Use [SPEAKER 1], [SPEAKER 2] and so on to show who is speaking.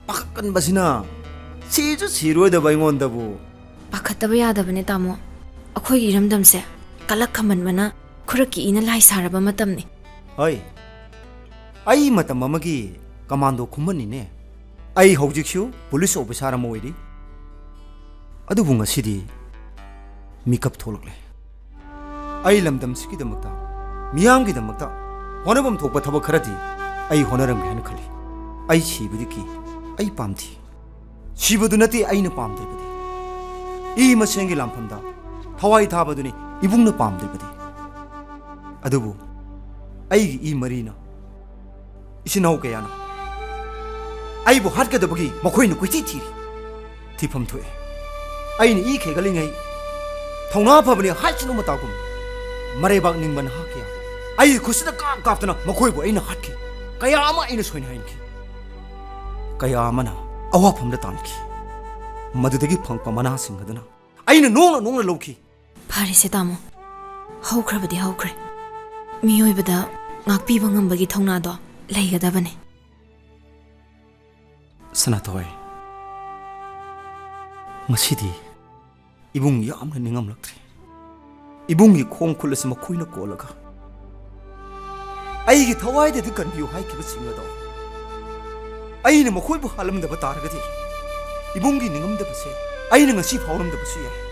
[SPEAKER 1] पाखत्कनबसिना सिजु सिरोइदब अइंगोंदबु
[SPEAKER 2] पाखत्तब यादबने तामो अखोइगी इरमदमसे कलक खमनबना खुरकी इना लाई सारबा मतमने
[SPEAKER 1] हय आई मतम अमगी कमांडो खुमनिने आई हौजिकसु पुलिस ऑफिसर अम ओइरी अदुबु ngasiदी मिकअप थोलकले आई लमदम सिकिदमक्ता मियामगिदमक्ता होनबम थोकबा थबक खरदी आई होनरम हन खली आई सिबुदी की आई पामथी सिबुदु नती आइना पामदेबदी ई मसेंगी लामफमदा थवाई थाबदुनी इबुंगना पामदेबदी अदुबु आई ई मरीना इसिनाउ कयाना आइबु हाटकदबगी मखोइना कुइथि थिरी थिफम थोए आइना ई खेगलिङै थौना फबनि हाइसिनु मतागुम मरेबाग निंबन हाकिया आई खुसिदा काप कापतना मखोइबु आइना हाटकी कया अमा आइना सोइन हाइनकी कया अमना अवाफमदा तानकी मदुदगी फंगपा मना सिंगदना आइना नोंगना लौकी
[SPEAKER 2] फारिसे तामो हौख्रबदी हौख्रे मियोइबदा ngakpiba ngambagi thongna do leigadabane
[SPEAKER 1] सनाथोय मसीदी इबुंग यामना निंगमलक्त्रि इबुंगी खोंग खुलस मखोइना कोलगा आइगी थवाइदे दि कन्बियु हाइकिबा सिंगदो आइना मखोइबु हालमदबा तारगदि इबुंगी निंगमदबसे आइना ngasi फावरमदबसु याय